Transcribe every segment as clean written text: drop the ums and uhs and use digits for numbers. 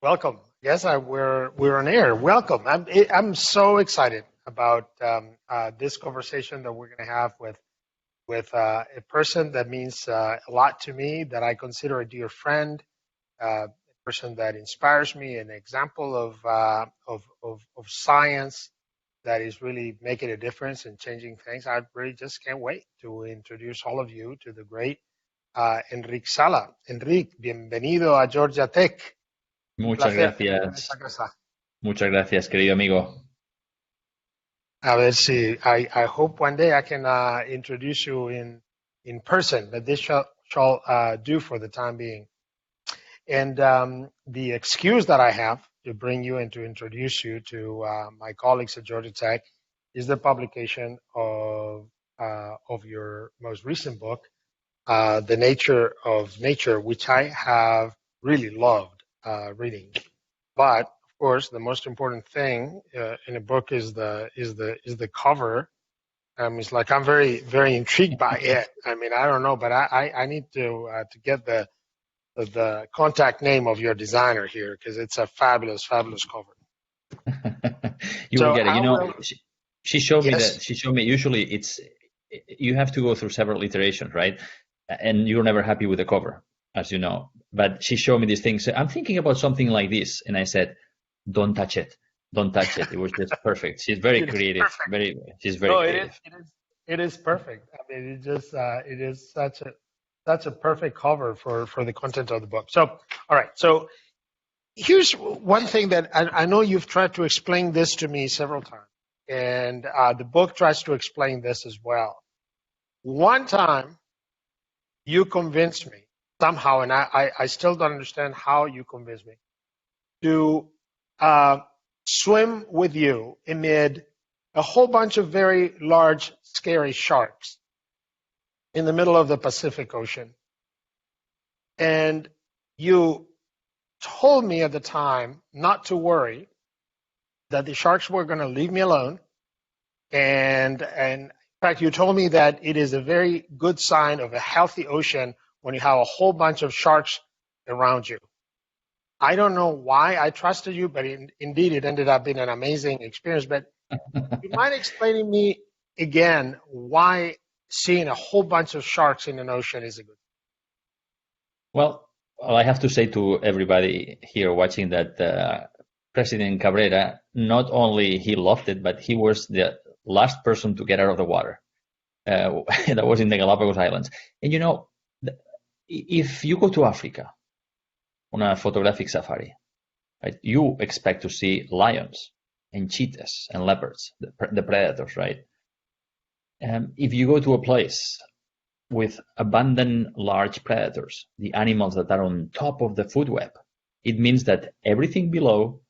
Welcome. Yes, we're on air. Welcome. I'm so excited about this conversation that we're going to have with a person that means a lot to me, that I consider a dear friend, a person that inspires me, an example of science that is really making a difference and changing things. I really just can't wait to introduce all of you to the great Enric Sala. Enric, bienvenido a Georgia Tech. Muchas gracias. Muchas gracias, querido amigo. A ver si, I hope one day I can introduce you in person, but this shall do for the time being. And the excuse that I have to bring you and to introduce you to my colleagues at Georgia Tech is the publication of your most recent book, The Nature of Nature, which I have really loved reading. But of course, the most important thing in a book is the cover. It's like I'm very, very intrigued by it. I mean, I don't know, but I need to get the contact name of your designer here, because it's a fabulous, fabulous cover. You will get it. She showed me that. She showed me. Usually, you have to go through several iterations, right? And you're never happy with the cover, as you know. But she showed me these things. So I'm thinking about something like this, and I said, "Don't touch it. Don't touch it." It was just perfect. She's very creative. She's very creative. It is perfect. I mean, it is such a perfect cover for the content of the book. So, all right. So here's one thing that I know you've tried to explain this to me several times, and the book tries to explain this as well. One time, you convinced me somehow, and I still don't understand how you convinced me, to swim with you amid a whole bunch of very large, scary sharks in the middle of the Pacific Ocean. And you told me at the time not to worry, that the sharks were going to leave me alone. And in fact, you told me that it is a very good sign of a healthy ocean when you have a whole bunch of sharks around you. I don't know why I trusted you, but indeed it ended up being an amazing experience. But you mind explaining me again why seeing a whole bunch of sharks in an ocean is a good thing? Well, I have to say to everybody here watching that President Cabrera, not only he loved it, but he was the last person to get out of the water. That was in the Galapagos Islands. And you know, if you go to Africa on a photographic safari, right, you expect to see lions and cheetahs and leopards, the predators, right? If you go to a place with abundant large predators, the animals that are on top of the food web, it means that everything below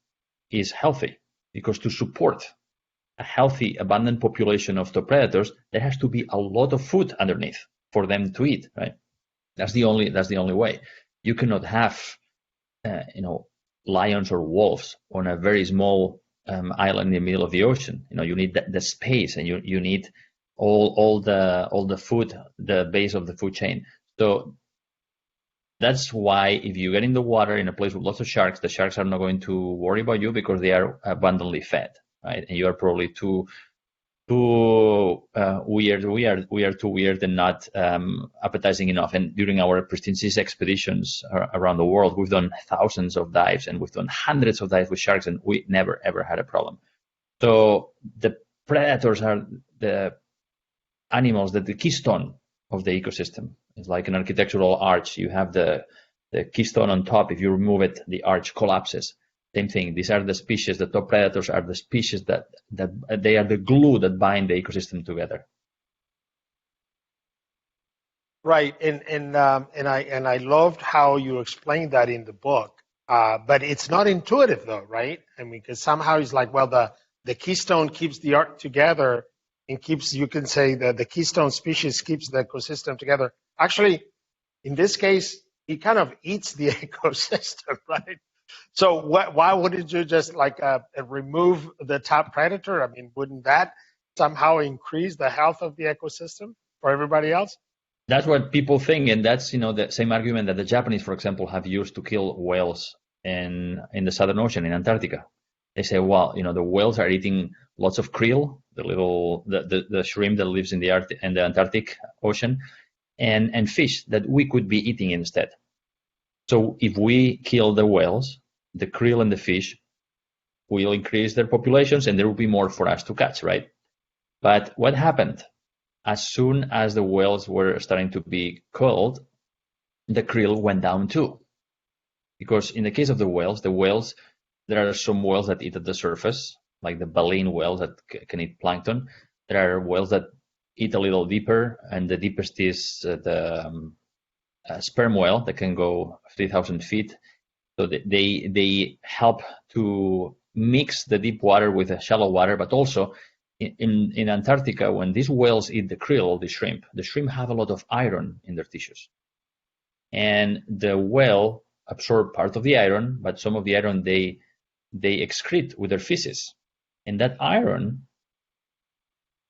is healthy, because to support a healthy, abundant population of the predators, there has to be a lot of food underneath for them to eat, right? That's the only way. You cannot have, lions or wolves on a very small island in the middle of the ocean. You need the space, and you need all the food, the base of the food chain. So that's why if you get in the water in a place with lots of sharks, the sharks are not going to worry about you, because they are abundantly fed, right? And you are probably too weird. We are too weird and not appetizing enough. And during our prestigious expeditions around the world, we've done thousands of dives, and we've done hundreds of dives with sharks, and we never ever had a problem. So the predators are the animals that the keystone of the ecosystem. It's like an architectural arch. You have the keystone on top. If you remove it, the arch collapses. Same thing. These are the species. The top predators are the species that they are the glue that bind the ecosystem together. Right, and I loved how you explained that in the book. But it's not intuitive, though, right? I mean, because somehow it's like, well, the keystone keeps the arc together, and keeps, you can say that the keystone species keeps the ecosystem together. Actually, in this case, it kind of eats the ecosystem, right? So why wouldn't you just remove the top predator? I mean, wouldn't that somehow increase the health of the ecosystem for everybody else? That's what people think, and that's the same argument that the Japanese, for example, have used to kill whales in the Southern Ocean, in Antarctica. They say, well, the whales are eating lots of krill, the shrimp that lives in the Antarctic Ocean, and fish that we could be eating instead. So if we kill the whales, the krill and the fish will increase their populations, and there will be more for us to catch, right? But what happened? As soon as the whales were starting to be killed, the krill went down too. Because in the case of the whales, there are some whales that eat at the surface, like the baleen whales that can eat plankton. There are whales that eat a little deeper, and the deepest is the sperm whale that can go 3,000 feet. So they help to mix the deep water with the shallow water, but also in Antarctica, when these whales eat the krill, the shrimp have a lot of iron in their tissues. And the whale absorb part of the iron, but some of the iron they excrete with their feces. And that iron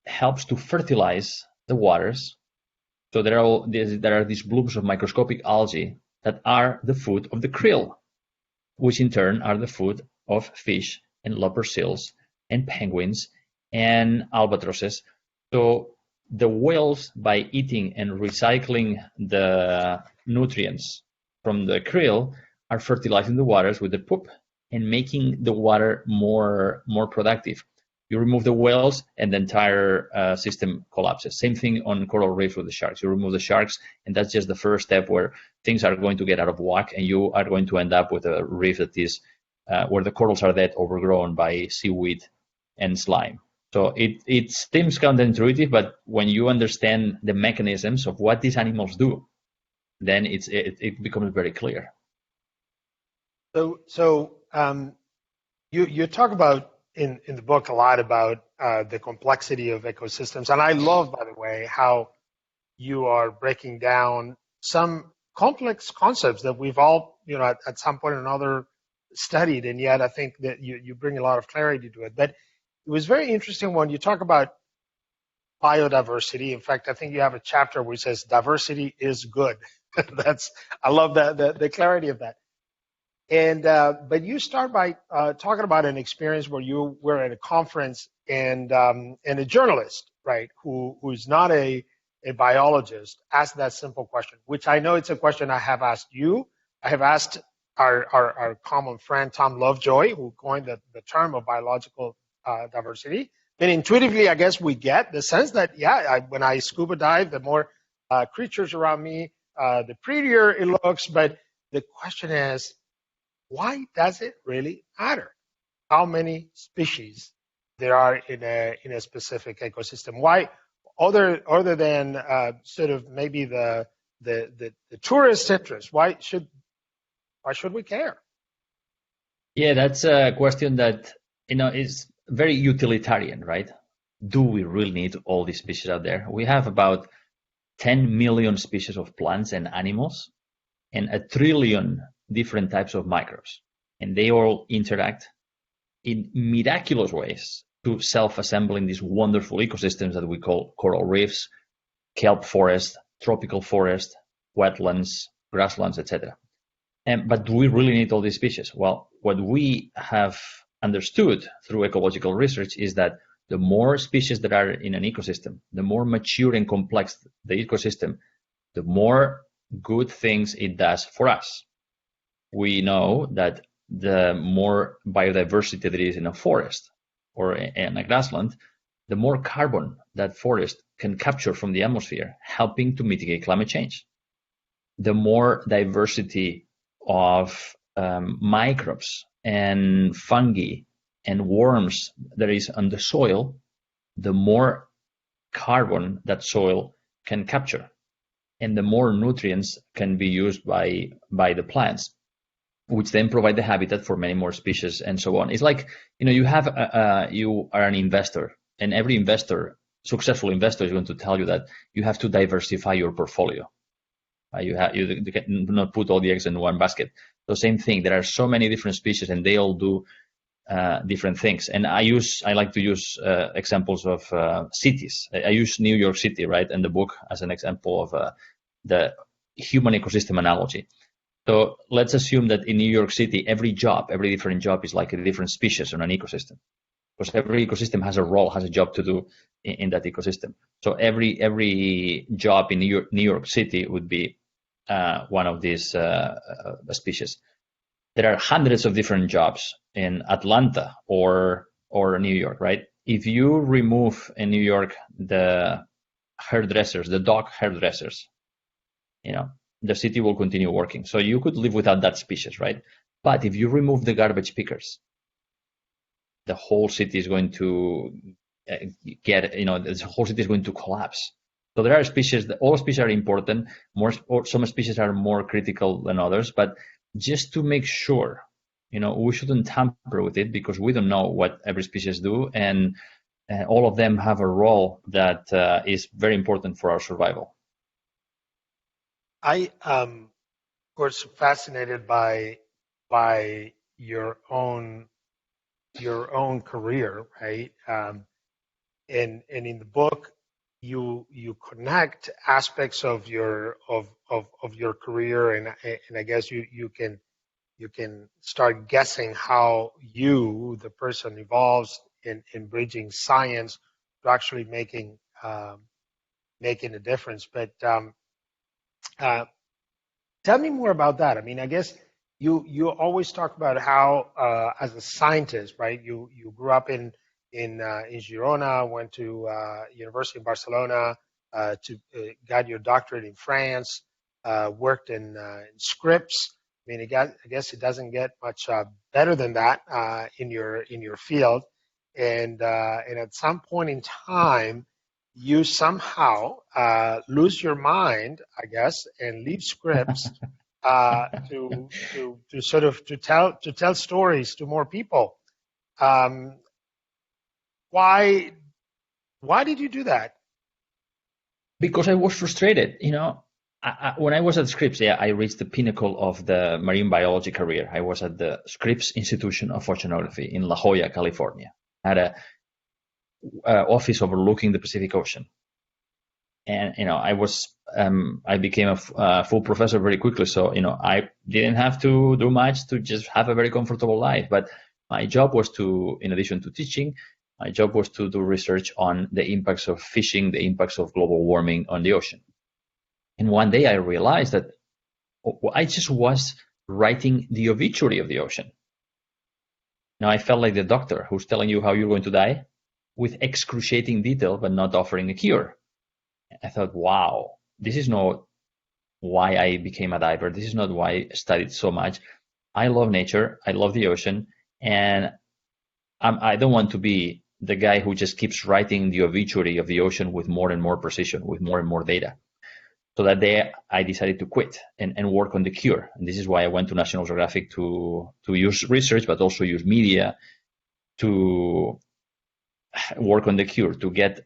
helps to fertilize the waters. So there are these blooms of microscopic algae that are the food of the krill, which in turn are the food of fish and leopard seals and penguins and albatrosses. So the whales, by eating and recycling the nutrients from the krill, are fertilizing the waters with their poop and making the water more productive. You remove the whales and the entire system collapses. Same thing on coral reefs with the sharks. You remove the sharks, and that's just the first step where things are going to get out of whack, and you are going to end up with a reef that is where the corals are dead, overgrown by seaweed and slime. So it seems counterintuitive, but when you understand the mechanisms of what these animals do, then it becomes very clear. So you talk about in the book a lot about the complexity of ecosystems, and I love, by the way, how you are breaking down some complex concepts that we've all, at some point or another studied, and yet I think that you bring a lot of clarity to it. But it was very interesting when you talk about biodiversity. In fact, I think you have a chapter which says diversity is good. I love the clarity of that. And but you start by talking about an experience where you were at a conference and a journalist, right, who's not a biologist, asked that simple question, which I know it's a question I have asked you. I have asked our common friend Tom Lovejoy, who coined the term of biological diversity. Then intuitively, I guess we get the sense that, when I scuba dive, the more creatures around me, the prettier it looks. But the question is, why does it really matter how many species there are in a specific ecosystem? Why, other than sort of maybe the tourist interest, why should we care? Yeah, that's a question that is very utilitarian, right? Do we really need all these species out there? We have about 10 million species of plants and animals and 1 trillion different types of microbes, and they all interact in miraculous ways to self-assemble in these wonderful ecosystems that we call coral reefs, kelp forest, tropical forest, wetlands, grasslands, etc. But do we really need all these species? Well, what we have understood through ecological research is that the more species that are in an ecosystem, the more mature and complex the ecosystem, the more good things it does for us. We know that the more biodiversity there is in a forest or in a grassland, the more carbon that forest can capture from the atmosphere, helping to mitigate climate change. The more diversity of microbes and fungi and worms there is on the soil, the more carbon that soil can capture, and the more nutrients can be used by the plants, which then provide the habitat for many more species and so on. It's like, you are an investor, and every successful investor is going to tell you that you have to diversify your portfolio. You cannot put all the eggs in one basket. So same thing, there are so many different species and they all do different things. And I like to use examples of cities. I use New York City, right, in the book as an example of the human ecosystem analogy. So let's assume that in New York City, every different job is like a different species on an ecosystem, because every ecosystem has a role, has a job to do in that ecosystem. So every job in New York City would be one of these species. There are hundreds of different jobs in Atlanta or New York, right? If you remove in New York the hairdressers, the dog hairdressers, the city will continue working. So you could live without that species, right? But if you remove the garbage pickers, the whole city is going to the whole city is going to collapse. So there are species that all species are important. Some species are more critical than others, but just to make sure, we shouldn't tamper with it, because we don't know what every species do, and all of them have a role that is very important for our survival. I was fascinated by your own career, right? And in the book, you connect aspects of your career, and I guess you can start guessing how you, the person, evolves in bridging science to actually making a difference. But tell me more about that. I mean, I guess you always talk about how as a scientist, right? You grew up in Girona, went to University of Barcelona, got your doctorate in France, worked in scripts. I mean, I guess it doesn't get much better than that in your field. And at some point in time, you somehow lose your mind, I guess, and leave scripts to sort of to tell stories to more people. Why did you do that? Because I was frustrated. When I was at Scripps, I reached the pinnacle of the marine biology career. I was at the Scripps Institution of Oceanography in La Jolla, California. I had a office overlooking the Pacific Ocean, and I became a full professor very quickly. So I didn't have to do much to just have a very comfortable life. But my job was to, in addition to teaching, my job was to do research on the impacts of fishing, the impacts of global warming on the ocean. And one day I realized that I just was writing the obituary of the ocean. Now I felt like the doctor who's telling you how you're going to die with excruciating detail, but not offering a cure. I thought, wow, this is not why I became a diver. This is not why I studied so much. I love nature. I love the ocean. And I don't want to be the guy who just keeps writing the obituary of the ocean with more and more precision, with more and more data. So that day I decided to quit and work on the cure. And this is why I went to National Geographic to use research, but also use media to work on the cure, to get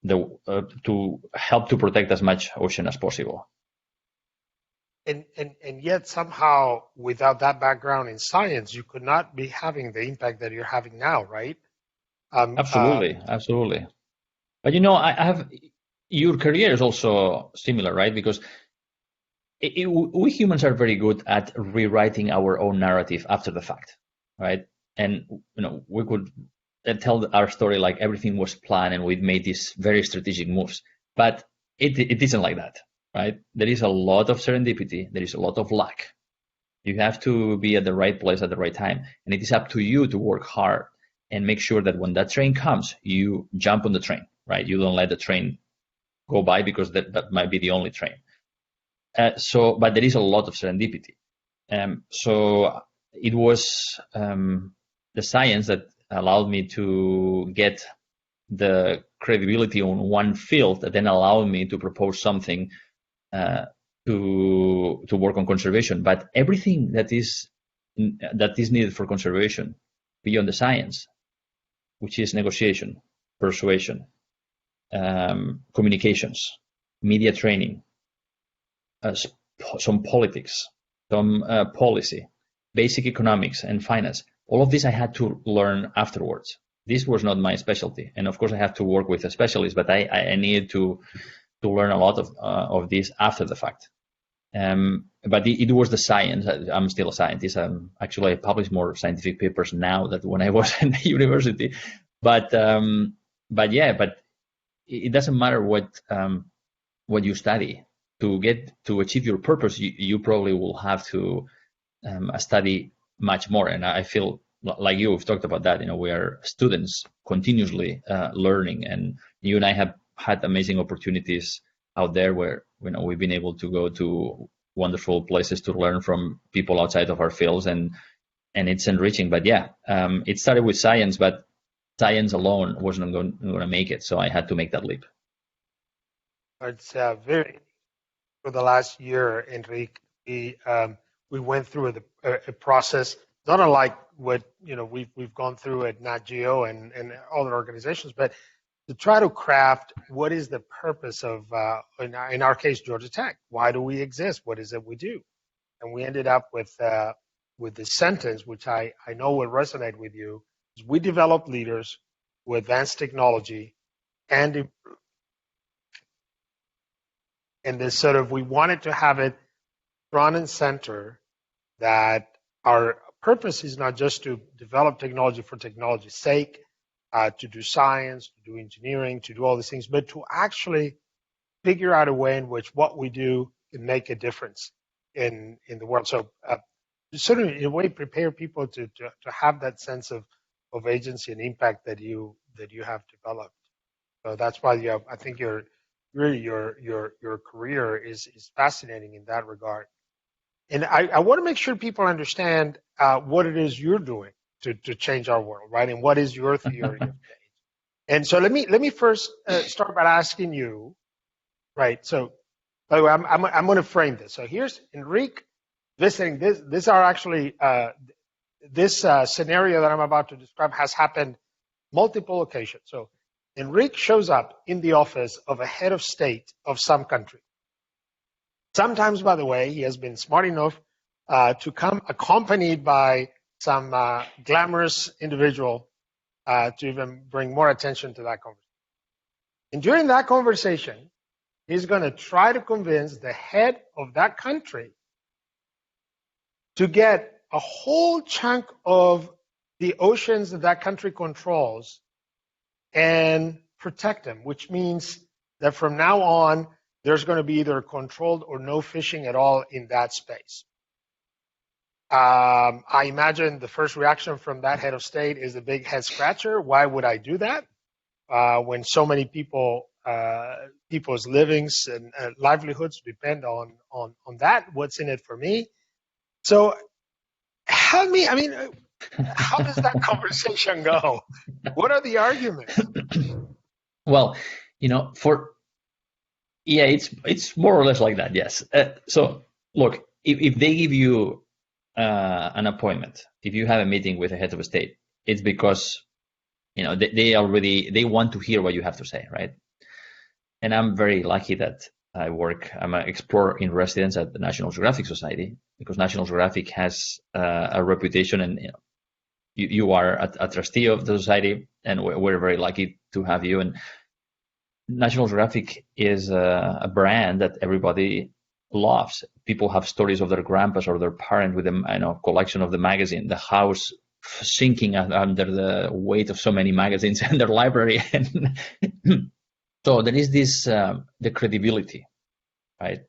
to help to protect as much ocean as possible. And yet somehow, without that background in science, you could not be having the impact that you're having now, right? Absolutely. But I have. Your career is also similar, right? Because we humans are very good at rewriting our own narrative after the fact, right? And we could tell our story like everything was planned and we made these very strategic moves, but it isn't like that, right? There is a lot of serendipity. There is a lot of luck. You have to be at the right place at the right time, and it is up to you to work hard and make sure that when that train comes, you jump on the train, right? You don't let the train go by because that might be the only train. But there is a lot of serendipity. So it was the science that allowed me to get the credibility on one field that then allowed me to propose something to work on conservation. But everything that is needed for conservation beyond the science, which is negotiation, persuasion, communications, media training, some politics, some policy, basic economics and finance. All of this I had to learn afterwards. This was not my specialty, and of course I have to work with a specialist. But I needed to learn a lot of this after the fact. But it was the science. I'm still a scientist. Actually, I publish more scientific papers now than when I was in the university. But it doesn't matter what you study. To achieve your purpose, you probably will have to study much more. And I feel like we've talked about that. We are students continuously learning, and you and I have had amazing opportunities out there where we've been able to go to wonderful places to learn from people outside of our fields, and it's enriching. But it started with science, but science alone wasn't going to make it, so I had to make that leap. It's very, for the last year, Enric, we went through a process not unlike what we've gone through at Nat Geo and other organizations, but to try to craft what is the purpose of, in our case, Georgia Tech. Why do we exist? What is it we do? And we ended up with this sentence, which I know will resonate with you. Is we develop leaders who advance technology and improve. And this sort of, we wanted to have it front and center, that our purpose is not just to develop technology for technology's sake, to do science, to do engineering, to do all these things, but to actually figure out a way in which what we do can make a difference in the world. So sort of in a way prepare people to have that sense of agency and impact that you have developed. So that's why I think your career is fascinating in that regard. And I want to make sure people understand what it is you're doing to change our world, right? And what is your theory of change? And so let me first start by asking you, right? So, by the way, I'm going to frame this. So here's Enric visiting. These are actually this scenario that I'm about to describe has happened multiple occasions. So Enric shows up in the office of a head of state of some country. Sometimes, by the way, he has been smart enough to come accompanied by some glamorous individual to even bring more attention to that conversation. And during that conversation, he's going to try to convince the head of that country to get a whole chunk of the oceans that that country controls and protect them, which means that from now on, there's going to be either controlled or no fishing at all in that space. I imagine the first reaction from that head of state is a big head scratcher. Why would I do that when so many people's livings and livelihoods depend on that? What's in it for me? So help me. I mean, how does that conversation go? What are the arguments? Well, it's more or less like that. Yes. So look, if they give you an appointment, if you have a meeting with a head of a state, it's because they want to hear what you have to say, right? And I'm very lucky that I'm an explorer in residence at the National Geographic Society, because National Geographic has a reputation, and you are a trustee of the society, and we're very lucky to have you. And National Geographic is a brand that everybody loves. People have stories of their grandpas or their parents with a collection of the magazine, the house sinking under the weight of so many magazines in their library. And so there is this the credibility, right?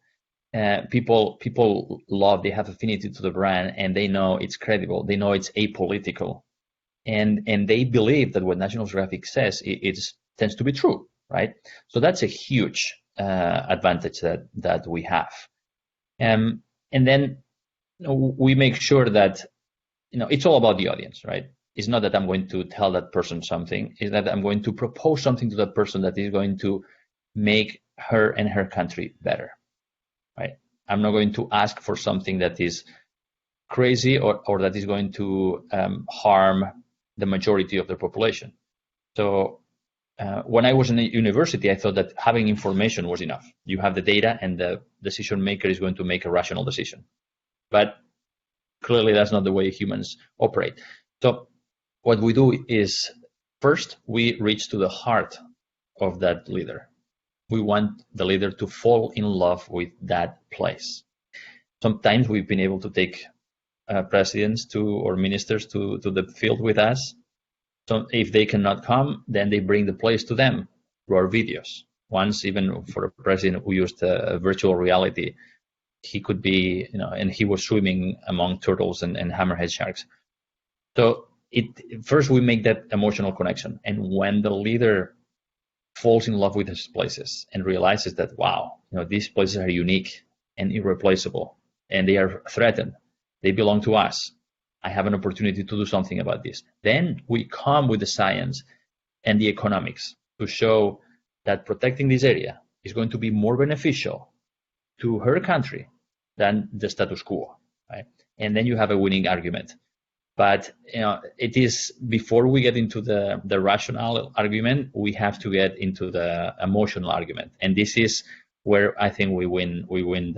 People love, they have affinity to the brand, and they know it's credible. They know it's apolitical, and they believe that what National Geographic says it tends to be true, right? So that's a huge advantage that we have. And then we make sure that it's all about the audience, right? It's not that I'm going to tell that person something. It's that I'm going to propose something to that person that is going to make her and her country better, right? I'm not going to ask for something that is crazy or that is going to harm the majority of the population. So when I was in the university, I thought that having information was enough. You have the data, and the decision maker is going to make a rational decision. But clearly, that's not the way humans operate. So what we do is, first, we reach to the heart of that leader. We want the leader to fall in love with that place. Sometimes we've been able to take presidents or ministers to the field with us. So if they cannot come, then they bring the place to them through our videos. Once, even for a president who used virtual reality, he could be, and he was swimming among turtles and hammerhead sharks. So first we make that emotional connection, and when the leader falls in love with his places and realizes that, wow, these places are unique and irreplaceable, and they are threatened, they belong to us, I have an opportunity to do something about this. Then we come with the science and the economics to show that protecting this area is going to be more beneficial to her country than the status quo, right? And then you have a winning argument. But it is, before we get into the rational argument, we have to get into the emotional argument, and this is where I think we win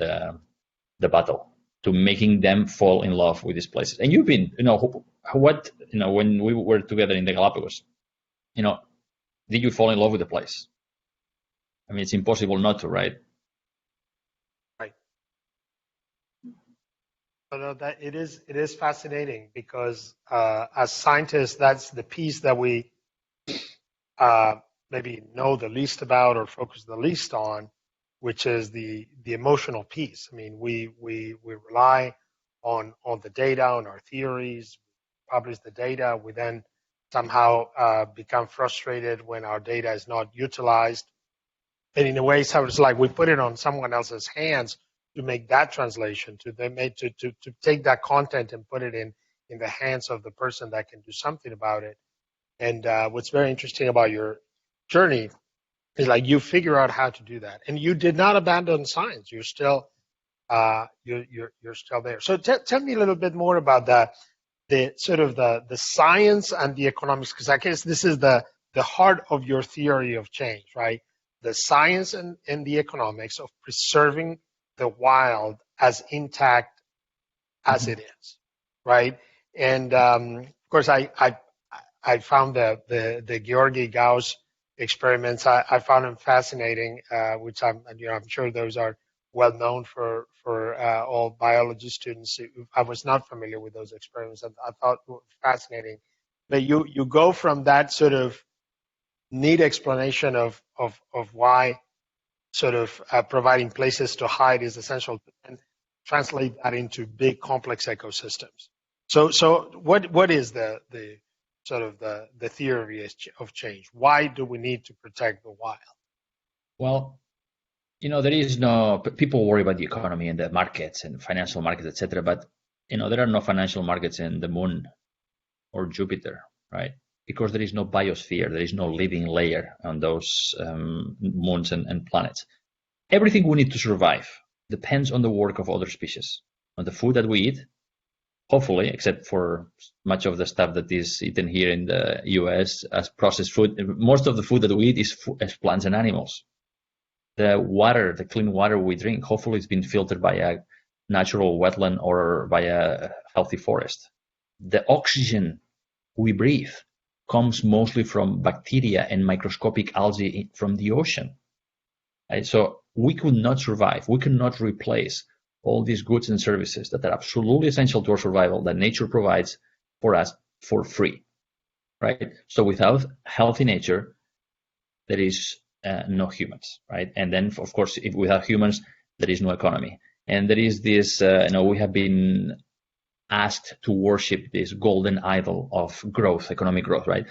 the battle, to making them fall in love with these places. And you've been, when we were together in the Galapagos, did you fall in love with the place? I mean, it's impossible not to, right? Right. But that it is fascinating, because as scientists, that's the piece that we maybe know the least about or focus the least on, which is the emotional piece. I mean, we rely on the data, on our theories, publish the data. We then somehow become frustrated when our data is not utilized. And in a way, so it's like we put it on someone else's hands to make that translation, to take that content and put it in the hands of the person that can do something about it. And what's very interesting about your journey is, like, you figure out how to do that, and you did not abandon science. You're still you're still there. So tell me a little bit more about the sort of the science and the economics, because I guess this is the heart of your theory of change, right? The science and the economics of preserving the wild as intact as it is, right? And of course, I found the Georgi Gauss experiments. I found them fascinating, which I'm sure those are well known for all biology students. I was not familiar with those experiments. I thought were fascinating. But you go from that sort of neat explanation of why sort of providing places to hide is essential, and translate that into big complex ecosystems. So what is the sort of the theory of change? Why do we need to protect the wild? Well, there is no, people worry about the economy and the markets and financial markets, etc. But there are no financial markets in the moon or Jupiter, right? Because there is no biosphere, there is no living layer on those moons and planets. Everything we need to survive depends on the work of other species, on the food that we eat, hopefully, except for much of the stuff that is eaten here in the US as processed food. Most of the food that we eat is plants and animals. The water, the clean water we drink, hopefully it's been filtered by a natural wetland or by a healthy forest. The oxygen we breathe comes mostly from bacteria and microscopic algae from the ocean. Right? So we could not survive. We cannot replace all these goods and services that are absolutely essential to our survival that nature provides for us for free. Right? So without healthy nature, there is no humans, right? And then, of course, if without humans, there is no economy. And there is this, we have been asked to worship this golden idol of growth, economic growth, right?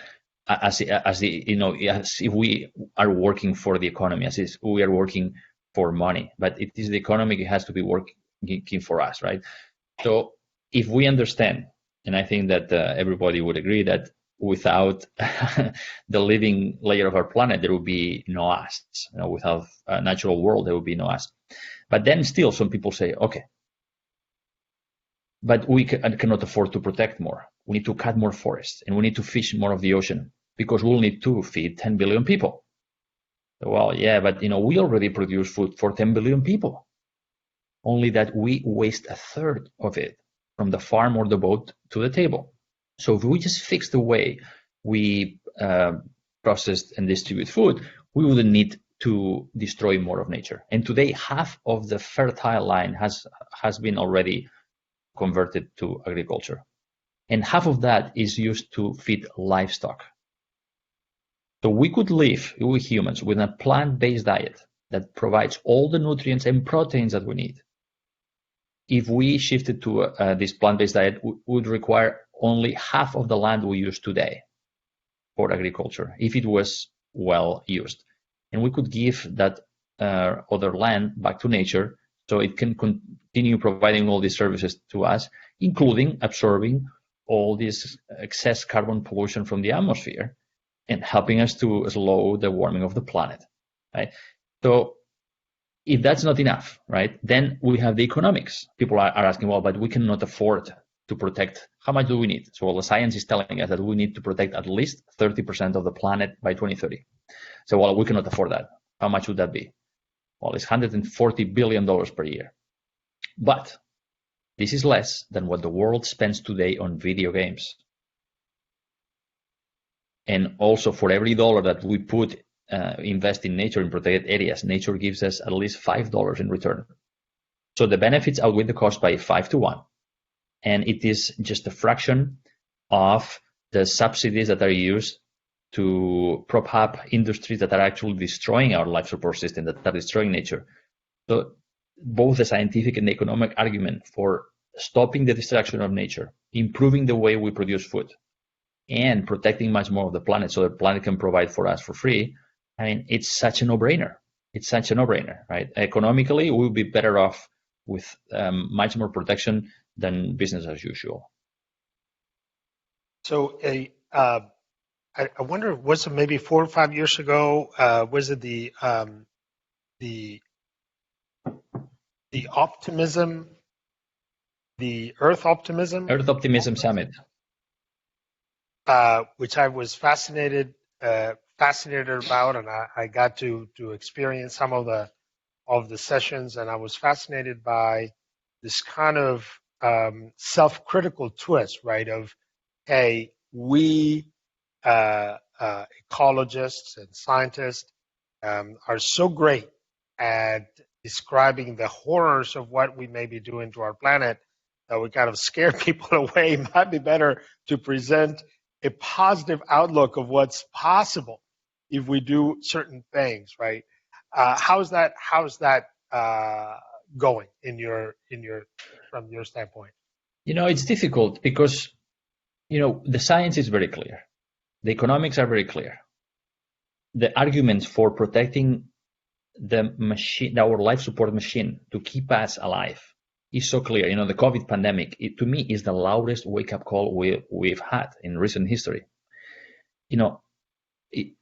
As if we are working for the economy, as if we are working for money, but it is the economy that has to be working for us, right? So if we understand, and I think that everybody would agree that without the living layer of our planet, there would be no us. Without a natural world, there would be no us. But then still some people say, okay, but we cannot afford to protect more. We need to cut more forests, and we need to fish more of the ocean because we'll need to feed 10 billion people. Well, yeah, but we already produce food for 10 billion people. Only that we waste a third of it from the farm or the boat to the table. So if we just fix the way we process and distribute food, we wouldn't need to destroy more of nature. And today, half of the fertile land has been already converted to agriculture. And half of that is used to feed livestock. So we could live, we humans, with a plant-based diet that provides all the nutrients and proteins that we need. If we shifted to this plant-based diet, we would require only half of the land we use today for agriculture, if it was well used. And we could give that other land back to nature so it can continue providing all these services to us, including absorbing all this excess carbon pollution from the atmosphere and helping us to slow the warming of the planet, right? So if that's not enough, right, then we have the economics. People are asking, well, but we cannot afford to protect. How much do we need? So the science is telling us that we need to protect at least 30% of the planet by 2030. So, well, we cannot afford that. How much would that be? Well, it's $140 billion per year. But this is less than what the world spends today on video games. And also, for every dollar that we invest in nature, in protected areas, nature gives us at least $5 in return. So the benefits outweigh the cost by 5 to 1. And it is just a fraction of the subsidies that are used to prop up industries that are actually destroying our life support system, that are destroying nature. So both the scientific and the economic argument for stopping the destruction of nature, improving the way we produce food, and protecting much more of the planet so the planet can provide for us for free, I mean, it's such a no-brainer. It's such a no-brainer, right? Economically, we'll be better off with much more protection than business as usual. So I wonder, was it maybe 4 or 5 years ago? Was it the optimism, the Earth Optimism? Earth Optimism Summit. Which I was fascinated about, and I got to experience some of the sessions, and I was fascinated by this kind of self-critical twist, right? Of, hey, we ecologists and scientists are so great at describing the horrors of what we may be doing to our planet that we kind of scare people away. It might be better to present a positive outlook of what's possible if we do certain things, right? How's that going from your standpoint? It's difficult because, the science is very clear. The economics are very clear. The arguments for protecting the machine, our life support machine, to keep us alive is so clear. The COVID pandemic, to me, is the loudest wake-up call we've had in recent history.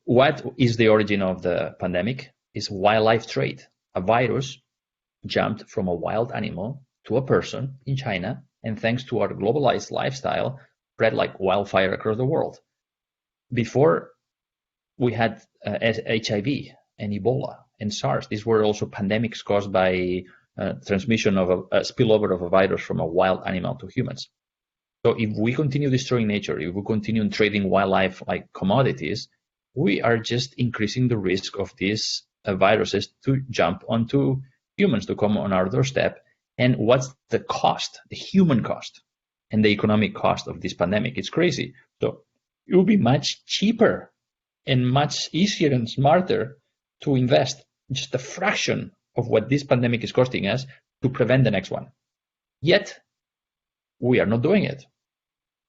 What is the origin of the pandemic? Is wildlife trade. A virus jumped from a wild animal to a person in China, and thanks to our globalized lifestyle, spread like wildfire across the world. Before, we had HIV and Ebola and SARS. These were also pandemics caused by transmission of a spillover of a virus from a wild animal to humans. So if we continue destroying nature, if we continue trading wildlife like commodities, we are just increasing the risk of these viruses to jump onto humans, to come on our doorstep. And what's the cost, the human cost and the economic cost of this pandemic? It's crazy. So it will be much cheaper and much easier and smarter to invest just a fraction of what this pandemic is costing us to prevent the next one. Yet, we are not doing it.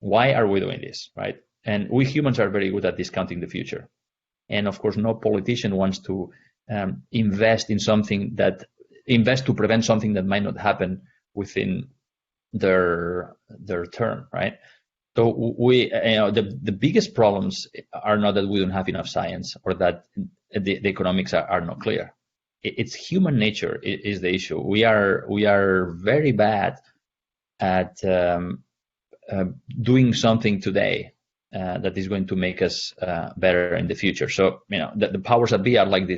Why are we doing this, right? And we humans are very good at discounting the future. And of course, no politician wants to invest to prevent something that might not happen within their term, right? So the biggest problems are not that we don't have enough science or that the economics are not clear. It's human nature is the issue. We are very bad at doing something today that is going to make us better in the future. So the powers that be are like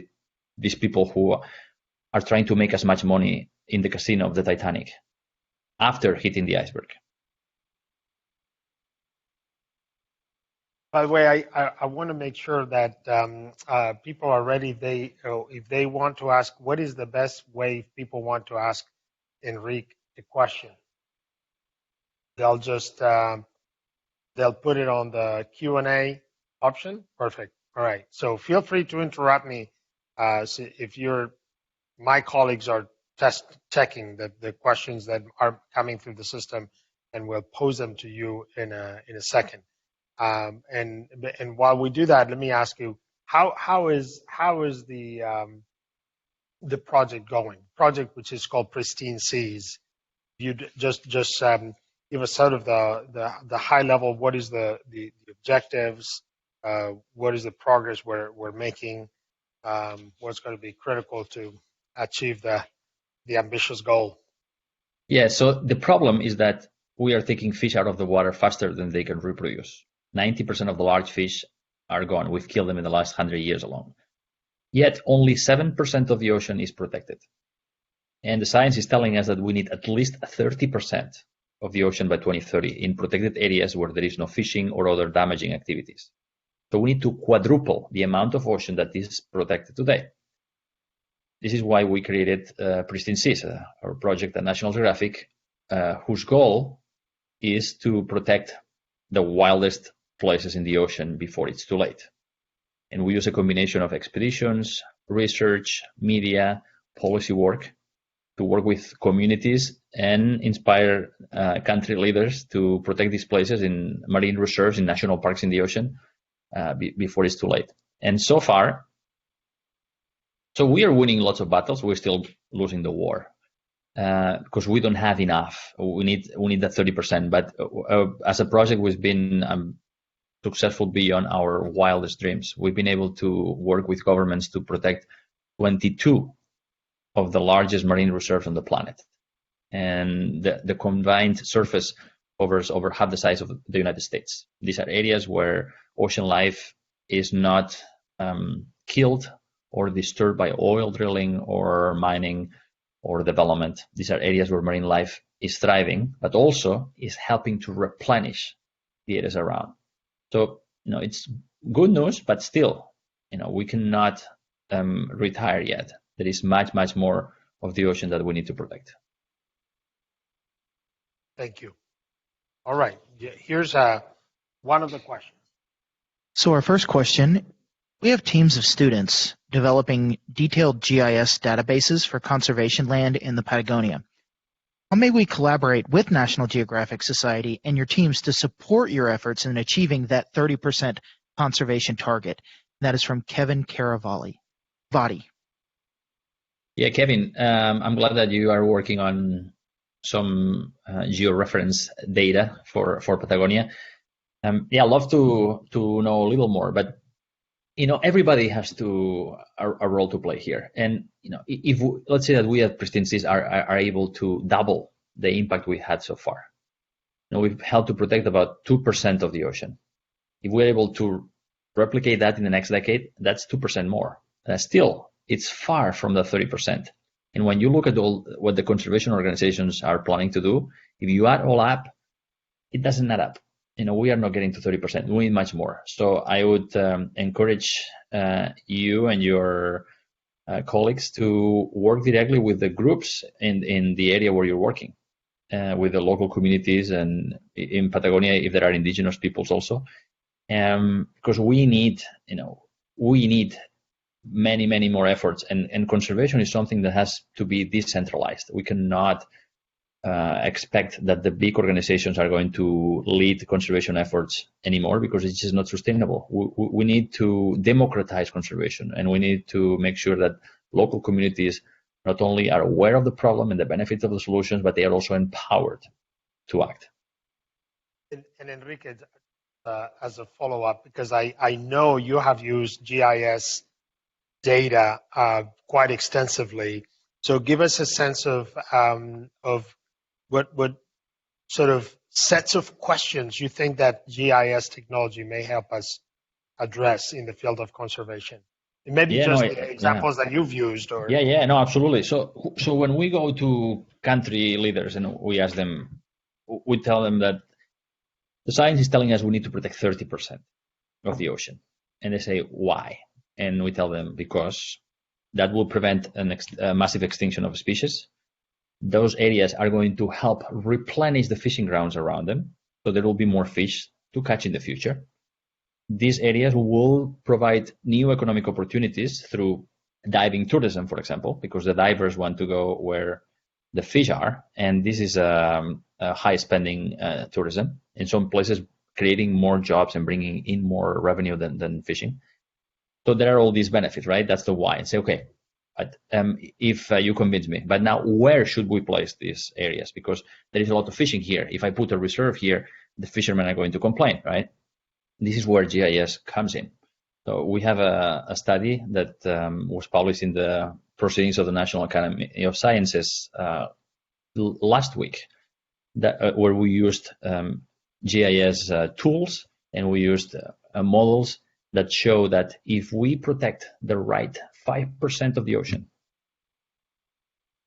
these people who are trying to make as much money in the casino of the Titanic after hitting the iceberg. By the way, I want to make sure that people are ready. If they want to ask, what is the best way if people want to ask Enric a question? They'll just they'll put it on the Q&A option. Perfect. All right. So feel free to interrupt me so if my colleagues are checking the questions that are coming through the system, and we'll pose them to you in a second. And while we do that, let me ask you, how is the project going? Project which is called Pristine Seas. You just give us sort of the high level. What is the objectives? What is the progress we're making? What's going to be critical to achieve the ambitious goal? Yeah, so the problem is that we are taking fish out of the water faster than they can reproduce. 90% of the large fish are gone. We've killed them in the last 100 years alone. Yet only 7% of the ocean is protected. And the science is telling us that we need at least 30% of the ocean by 2030 in protected areas where there is no fishing or other damaging activities. So we need to quadruple the amount of ocean that is protected today. This is why we created Pristine Seas, our project at National Geographic, whose goal is to protect the wildest places in the ocean before it's too late. And we use a combination of expeditions, research, media, policy work to work with communities and inspire country leaders to protect these places in marine reserves, in national parks in the ocean before it's too late. And so far, so we are winning lots of battles. We're still losing the war because we don't have enough. We need that 30%. But as a project, we've been successful beyond our wildest dreams. We've been able to work with governments to protect 22 of the largest marine reserves on the planet. And the combined surface covers over half the size of the United States. These are areas where ocean life is not killed or disturbed by oil drilling or mining or development. These are areas where marine life is thriving, but also is helping to replenish the areas around. So, it's good news, but still, we cannot retire yet. There is much, much more of the ocean that we need to protect. Thank you. All right. Here's one of the questions. So our first question, we have teams of students developing detailed GIS databases for conservation land in the Patagonia. How may we collaborate with National Geographic Society and your teams to support your efforts in achieving that 30% conservation target? That is from Kevin Caravalli. Yeah, Kevin, I'm glad that you are working on some georeference data for Patagonia. I'd love to know a little more, but everybody has a role to play here. And if let's say that we at Pristine Seas are able to double the impact we had so far. We've helped to protect about 2% of the ocean. If we're able to replicate that in the next decade, that's 2% more. Still, it's far from the 30%. And when you look at what the conservation organizations are planning to do, if you add all up, it doesn't add up. We are not getting to 30%. We need much more. So I would encourage you and your colleagues to work directly with the groups in the area where you're working, with the local communities and in Patagonia, if there are indigenous peoples also, because we need many, many more efforts. And conservation is something that has to be decentralized. We cannot expect that the big organizations are going to lead conservation efforts anymore because it's just not sustainable. We need to democratize conservation, and we need to make sure that local communities not only are aware of the problem and the benefits of the solutions, but they are also empowered to act. And Enrique, as a follow-up, because I know you have used GIS data quite extensively. So give us a sense of what sort of sets of questions you think that GIS technology may help us address in the field of conservation. It may be the examples that you've used. Or No, absolutely. So when we go to country leaders and we ask them, we tell them that the science is telling us we need to protect 30%. of the ocean. And they say, why? And we tell them, because that will prevent a massive extinction of species. Those areas are going to help replenish the fishing grounds around them, so there will be more fish to catch in the future. These areas will provide new economic opportunities through diving tourism, for example, because the divers want to go where the fish are, and this is a high-spending tourism. In some places, creating more jobs and bringing in more revenue than fishing. So there are all these benefits, right? That's the why. And say, okay, but if you convince me, but now where should we place these areas? Because there is a lot of fishing here. If I put a reserve here, the fishermen are going to complain, right? This is where GIS comes in. So we have a study that was published in the Proceedings of the National Academy of Sciences last week, where we used GIS tools, and we used models that show that if we protect the right 5% of the ocean,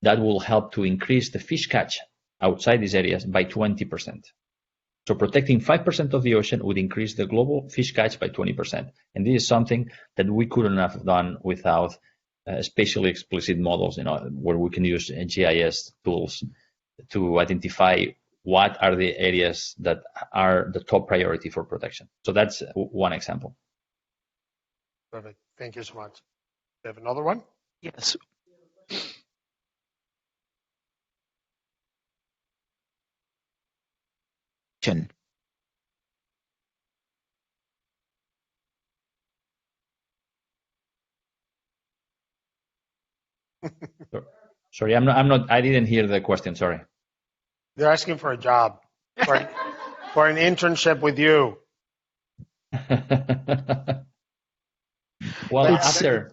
that will help to increase the fish catch outside these areas by 20%. So protecting 5% of the ocean would increase the global fish catch by 20%. And this is something that we couldn't have done without spatially explicit models, where we can use GIS tools to identify what are the areas that are the top priority for protection. So that's one example. Perfect. Thank you so much. You have another one? Yes. Sorry, I'm not. I didn't hear the question. Sorry. They're asking for a job, for an internship with you. Well, after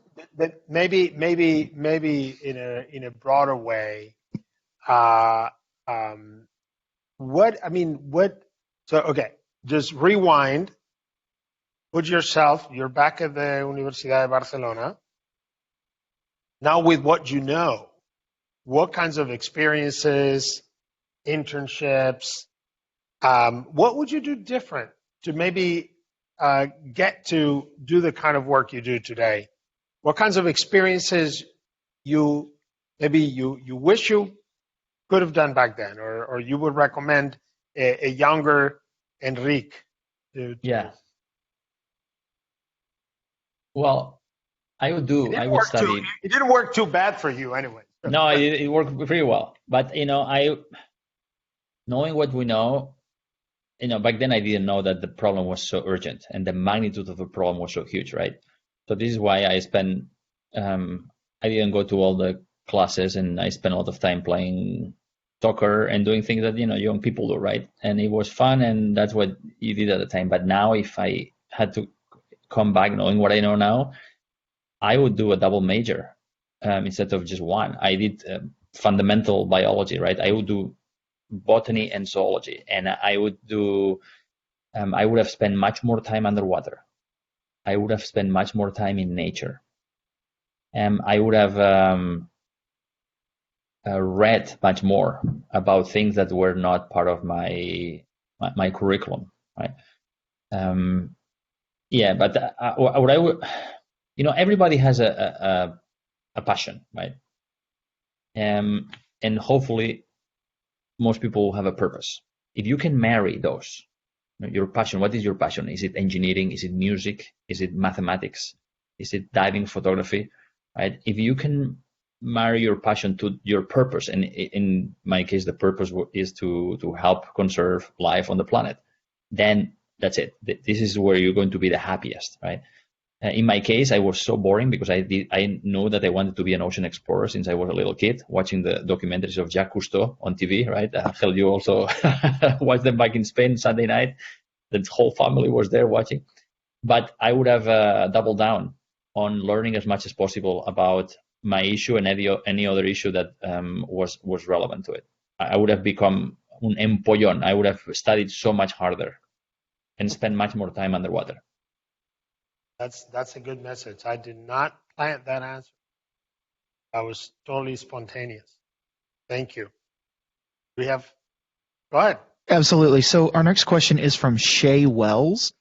maybe in a broader way, so okay, just rewind, put yourself, you're back at the Universidad de Barcelona. Now with what you know, what kinds of experiences, internships, what would you do different to maybe get to do the kind of work you do today? What kinds of experiences you wish you could have done back then, or you would recommend a younger Enric to? Yeah. Well, I would study. It didn't work too bad for you anyway. No, it worked pretty well. But knowing what we know, back then I didn't know that the problem was so urgent and the magnitude of the problem was so huge, right? So this is why I didn't go to all the classes, and I spent a lot of time playing soccer and doing things that young people do, right? And it was fun, and that's what you did at the time. But now, if I had to come back knowing what I know now, I would do a double major instead of just one. I did fundamental biology, right? I would do botany and zoology, and I would have spent much more time underwater. I would have spent much more time in nature. I would have read much more about things that were not part of my curriculum, right? But what I would, everybody has a passion, right? And hopefully most people have a purpose. If you can marry those, your passion, what is your passion? Is it engineering? Is it music? Is it mathematics? Is it diving, photography, right? If you can marry your passion to your purpose, and in my case, the purpose is to help conserve life on the planet, then that's it. This is where you're going to be the happiest, right? In my case, I was so boring because I know that I wanted to be an ocean explorer since I was a little kid, watching the documentaries of Jacques Cousteau on TV, right? Angel, you also watched them back in Spain Sunday night. The whole family was there watching. But I would have doubled down on learning as much as possible about my issue and any other issue that was relevant to it. I would have become un empollón. I would have studied so much harder and spent much more time underwater. That's a good message. I did not plant that answer. I was totally spontaneous. Thank you. Go ahead. Absolutely. So our next question is from Shay Wells.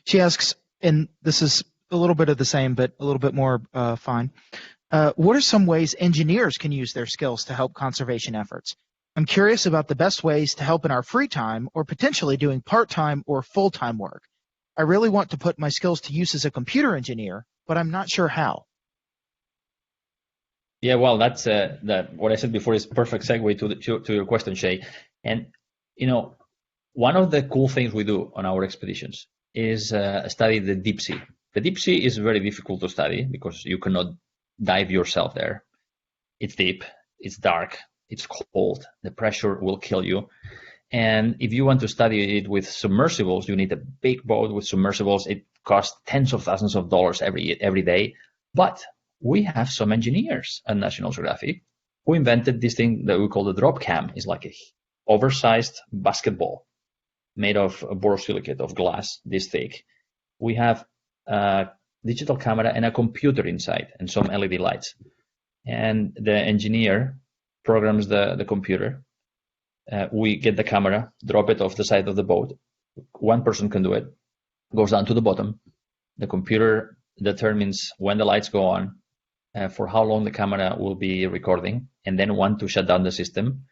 She asks, and this is a little bit of the same, but a little bit more fine. What are some ways engineers can use their skills to help conservation efforts? I'm curious about the best ways to help in our free time or potentially doing part-time or full-time work. I really want to put my skills to use as a computer engineer, but I'm not sure how. Yeah, well, that's what I said before is perfect segue to your question, Shay. And one of the cool things we do on our expeditions is study the deep sea. The deep sea is very difficult to study because you cannot dive yourself there. It's deep, it's dark, it's cold, the pressure will kill you. And if you want to study it with submersibles, you need a big boat with submersibles. It costs tens of thousands of dollars every day. But we have some engineers at National Geographic who invented this thing that we call the drop cam. It's like an oversized basketball made of borosilicate, of glass, this thick. We have a digital camera and a computer inside and some LED lights. And the engineer programs the computer. We get the camera, drop it off the side of the boat. One person can do it. Goes down to the bottom. The computer determines when the lights go on, for how long the camera will be recording, and then when to shut down the system.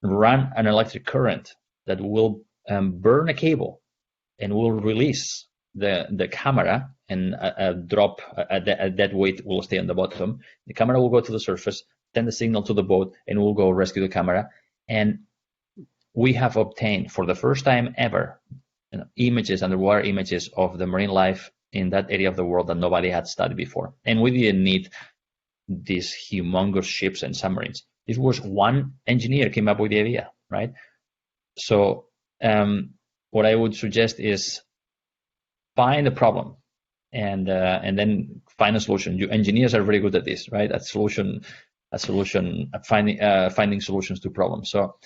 Run an electric current that will burn a cable and will release the camera, and a drop at that weight will stay on the bottom. The camera will go to the surface, send the signal to the boat, and we'll go rescue the camera. And we have obtained, for the first time ever, images, underwater images of the marine life in that area of the world that nobody had studied before. And we didn't need these humongous ships and submarines. This was one engineer came up with the idea, right? So what I would suggest is find a problem and then find a solution. You engineers are very good at this, right? Finding solutions to problems. So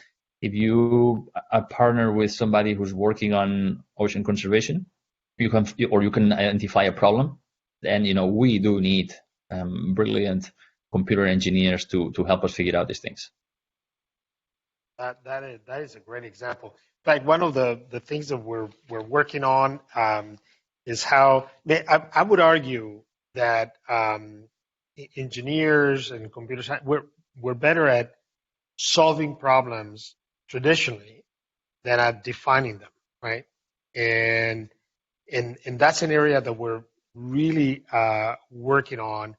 if you partner with somebody who's working on ocean conservation, you can identify a problem. Then we do need brilliant computer engineers to help us figure out these things. That is a great example. In fact, one of the things that we're working on is how I would argue that engineers and computer science we're better at solving problems traditionally than at defining them, right? And that's an area that we're really working on,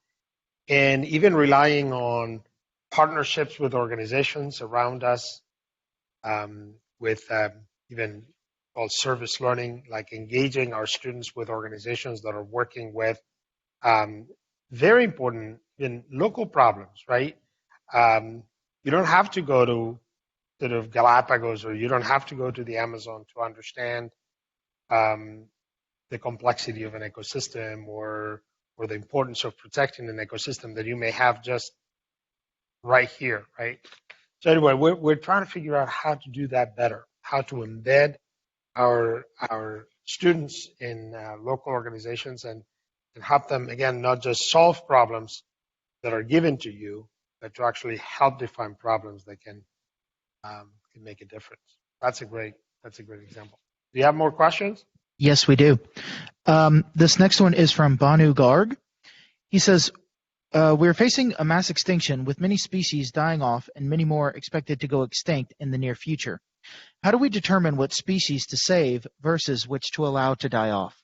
and even relying on partnerships with organizations around us, with even called service learning, like engaging our students with organizations that are working with very important in local problems, right? You don't have to go to sort of Galapagos, or you don't have to go to the Amazon to understand the complexity of an ecosystem or the importance of protecting an ecosystem that you may have just right here, right? So anyway, we're trying to figure out how to do that better, how to embed our students in local organizations and help them, again, not just solve problems that are given to you, but to actually help define problems that can make a difference. That's a great example. Do you have more questions? Yes, we do. This next one is from Banu Garg. He says, we're facing a mass extinction with many species dying off and many more expected to go extinct in the near future. How do we determine what species to save versus which to allow to die off?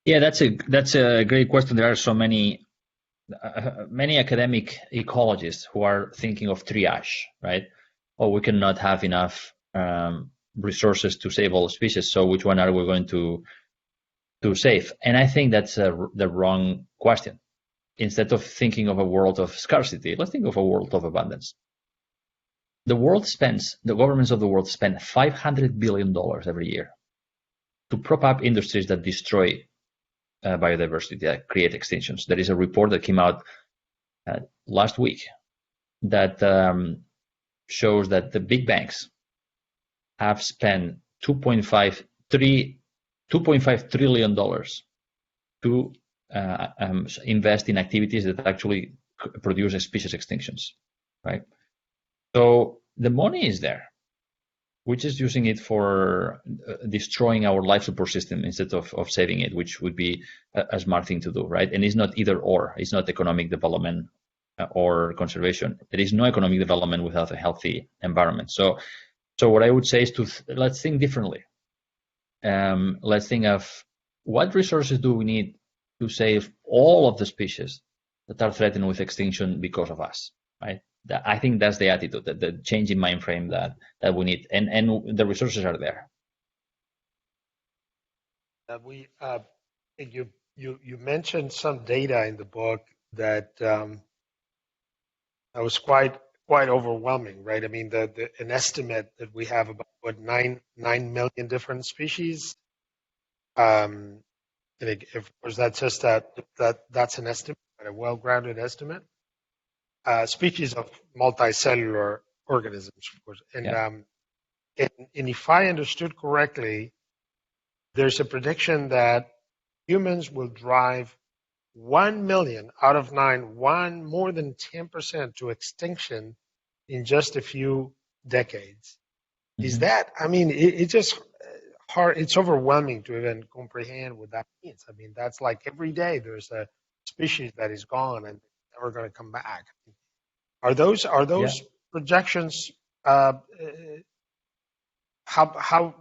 Yeah, that's a great question. There are so many academic ecologists who are thinking of triage, right? Oh, we cannot have enough resources to save all species, so which one are we going to save? And I think that's the wrong question. Instead of thinking of a world of scarcity, let's think of a world of abundance. The governments of the world spend $500 billion every year to prop up industries that destroy biodiversity, that create extinctions. There is a report that came out last week that shows that the big banks have spent $2.5 trillion to invest in activities that actually produce species extinctions, right? So the money is there. We're just using it for destroying our life support system instead of saving it, which would be a smart thing to do, right? And it's not either or. It's not economic development or conservation. There is no economic development without a healthy environment. So what I would say is let's think differently. Let's think of what resources do we need to save all of the species that are threatened with extinction because of us, right? I think that's the attitude, the change in mind frame that we need, and the resources are there. You mentioned some data in the book that was quite overwhelming, right? I mean, an estimate that we have about 9 million different species. And of course, that's just that's an estimate, a well-grounded estimate. Species of multicellular organisms, of course. And, yeah. And if I understood correctly, there's a prediction that humans will drive 1 million out of 9, more than 10% to extinction in just a few decades. Mm-hmm. Is that, I mean, it's just hard, it's overwhelming to even comprehend what that means. I mean, that's like every day there's a species that is gone and never going to come back. Are those projections? How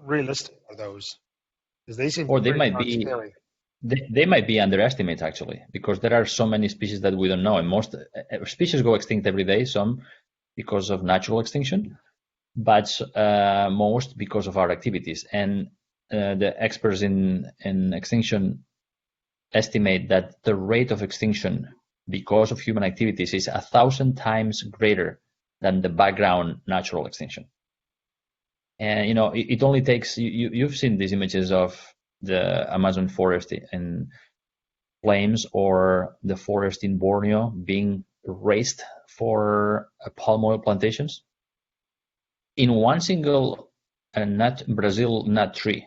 realistic are those? Because they seem they might be scary. They might be underestimated actually, because there are so many species that we don't know, and most species go extinct every day. Some because of natural extinction, but most because of our activities. And the experts in extinction estimate that the rate of extinction because of human activities is 1,000 times greater than the background natural extinction. And it only takes you've seen these images of the Amazon forest in flames or the forest in Borneo being razed for palm oil plantations. In one single Brazil nut tree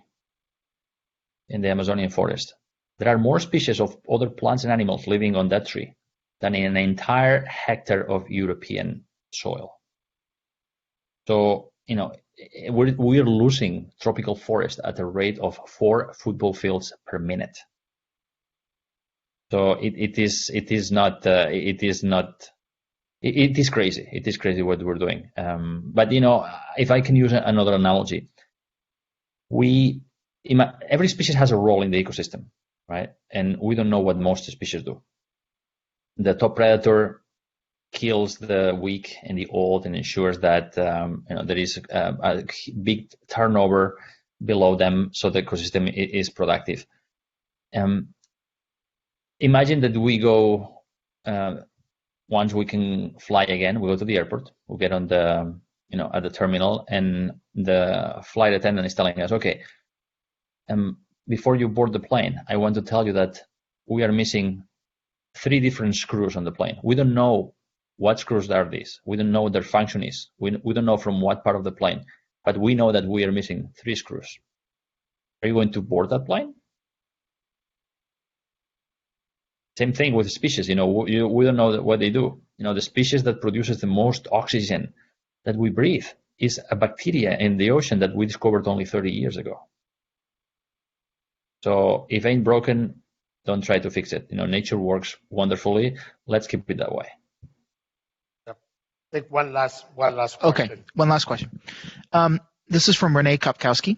in the Amazonian forest, there are more species of other plants and animals living on that tree than in an entire hectare of European soil. So, we're losing tropical forest at a rate of 4 football fields per minute. So it is crazy. It is crazy what we're doing. But if I can use another analogy, every species has a role in the ecosystem, right? And we don't know what most species do. The top predator kills the weak and the old and ensures that there is a big turnover below them, so the ecosystem is productive. Imagine that we go once we can fly again. We go to the airport. We get on the at the terminal, and the flight attendant is telling us, "Okay, before you board the plane, I want to tell you that we are missing 3 different screws on the plane. We don't know what screws are these. We don't know what their function is. We don't know from what part of the plane, but we know that we are missing 3 screws. Are you going to board that plane?" Same thing with species. We don't know what they do. The species that produces the most oxygen that we breathe is a bacteria in the ocean that we discovered only 30 years ago. So if it ain't broken, don't try to fix it. Nature works wonderfully. Let's keep it that way. Take one last question. Okay, one last question. This is from Renee Kopkowski.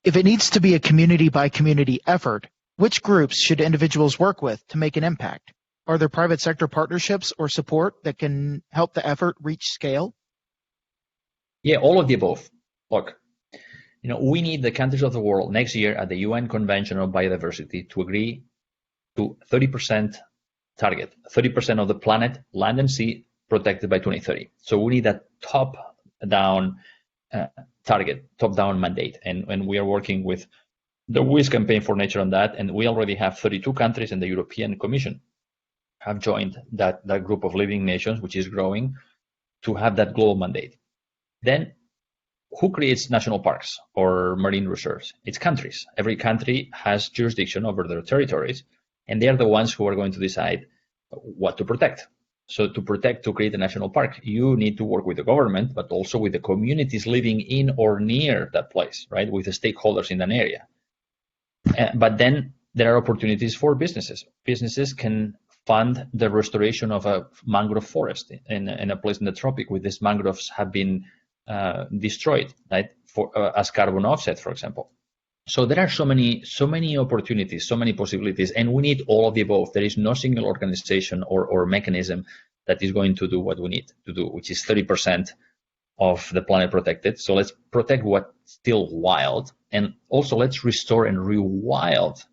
If it needs to be a community-by-community effort, which groups should individuals work with to make an impact? Are there private sector partnerships or support that can help the effort reach scale? Yeah, all of the above. Look, we need the countries of the world next year at the UN Convention on Biodiversity to agree to 30% target, 30% of the planet, land and sea, protected by 2030. So we need that top-down target, top-down mandate. And we are working with the WIS Campaign for Nature on that, and we already have 32 countries, and the European Commission have joined that group of living nations, which is growing, to have that global mandate. Then, who creates national parks or marine reserves? It's countries. Every country has jurisdiction over their territories, and they are the ones who are going to decide what to protect. So to create a national park, you need to work with the government, but also with the communities living in or near that place, right? With the stakeholders in an area. But then there are opportunities for businesses. Businesses can fund the restoration of a mangrove forest in a place in the tropic where these mangroves have been destroyed, right? As carbon offset, for example. So there are so many opportunities, so many possibilities, and we need all of the above. There is no single organization or mechanism that is going to do what we need to do, which is 30% of the planet protected. So let's protect what's still wild, and also let's restore and rewild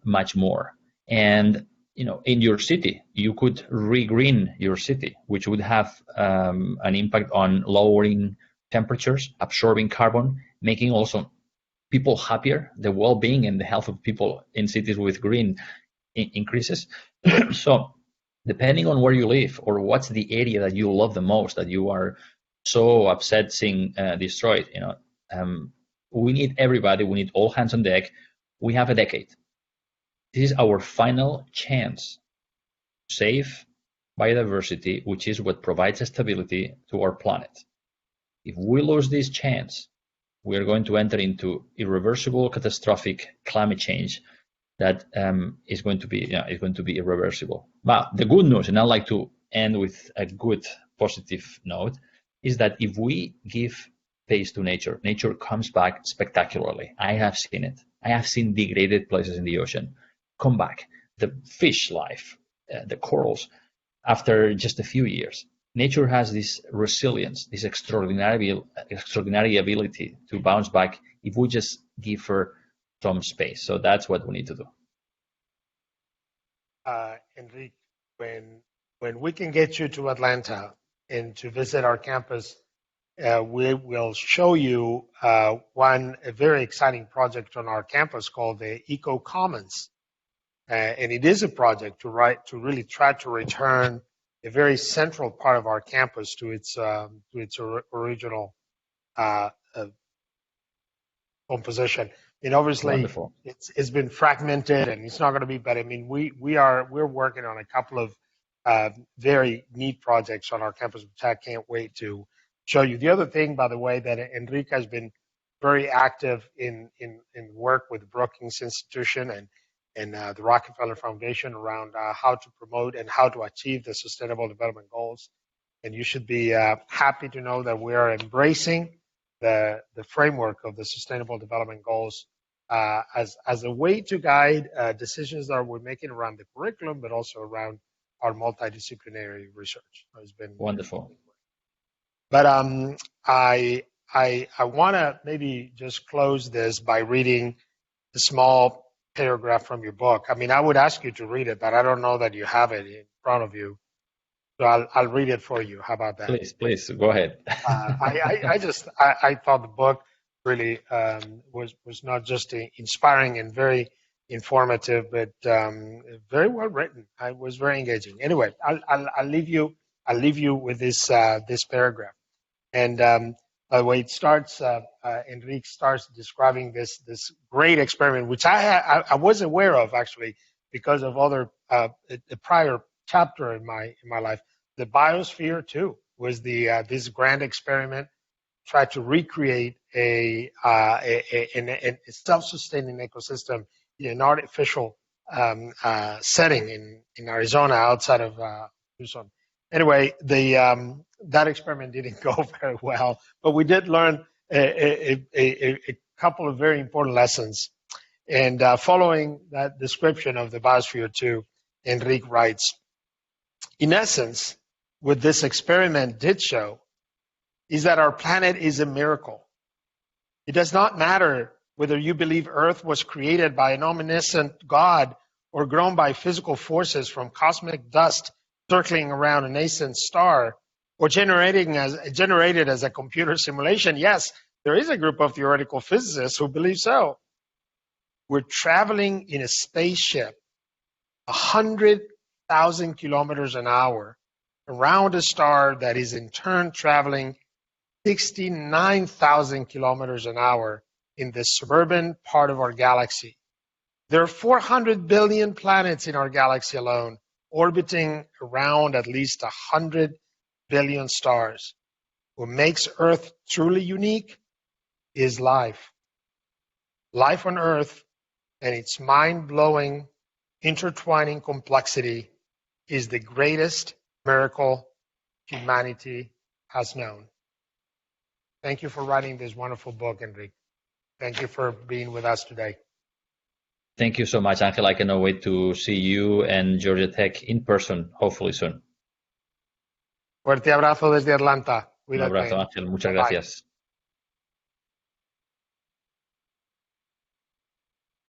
much more. And in your city, you could regreen your city, which would have an impact on lowering temperatures, absorbing carbon, making also people happier. The well-being and the health of people in cities with green increases. So depending on where you live or what's the area that you love the most, that you are so upset seeing destroyed, we need everybody. We need all hands on deck. We have a decade. This is our final chance to save biodiversity, which is what provides stability to our planet. If we lose this chance, we are going to enter into irreversible, catastrophic climate change that is going to be irreversible. But the good news, and I'd like to end with a good positive note, is that if we give space to nature, nature comes back spectacularly. I have seen it. I have seen degraded places in the ocean come back. The fish life, the corals, after just a few years. Nature has this resilience, this extraordinary ability to bounce back if we just give her some space. So that's what we need to do. Enric, when we can get you to Atlanta and to visit our campus, we will show you a very exciting project on our campus called the Eco Commons. And it is a project to really try to return a very central part of our campus to its original composition. And obviously, Wonderful. It's been fragmented, and it's not going to be. But I mean, we're working on a couple of very neat projects on our campus, which I can't wait to show you. The other thing, by the way, that Enric has been very active in work with the Brookings Institution and the Rockefeller Foundation around how to promote and how to achieve the Sustainable Development Goals. And you should be happy to know that we are embracing the framework of the Sustainable Development Goals as a way to guide decisions that we're making around the curriculum, but also around our multidisciplinary research. It's been wonderful. But I want to maybe just close this by reading a small paragraph from your book. I mean, I would ask you to read it, but I don't know that you have it in front of you. So I'll read it for you. How about that? Please go ahead. I thought the book really was not just inspiring and very informative, but very well written. It was very engaging. Anyway, I'll leave you with this paragraph. And by the way, it starts. Enric starts describing this great experiment, which I was aware of actually because of other a prior chapter in my life. The biosphere too was this grand experiment, tried to recreate a self-sustaining ecosystem in an artificial setting in Arizona outside of Tucson. Anyway, that experiment didn't go very well, but we did learn a couple of very important lessons. And following that description of the biosphere too, Enric writes, in essence, what this experiment did show is that our planet is a miracle. It does not matter whether you believe Earth was created by an omniscient God or grown by physical forces from cosmic dust circling around a nascent star or generated as a computer simulation. Yes, there is a group of theoretical physicists who believe so. We're traveling in a spaceship 100,000 kilometers an hour around a star that is in turn traveling 69,000 kilometers an hour in the suburban part of our galaxy. There are 400 billion planets in our galaxy alone, orbiting around at least 100 billion stars. What makes Earth truly unique is life. Life on Earth and its mind-blowing, intertwining complexity is the greatest miracle humanity has known. Thank you for writing this wonderful book, Enric. Thank you for being with us today. Thank you so much, Ángel. I cannot wait to see you and Georgia Tech in person, hopefully soon. Fuerte abrazo desde Atlanta. Un Cuídate. abrazo, Ángel. Muchas Bye-bye. gracias.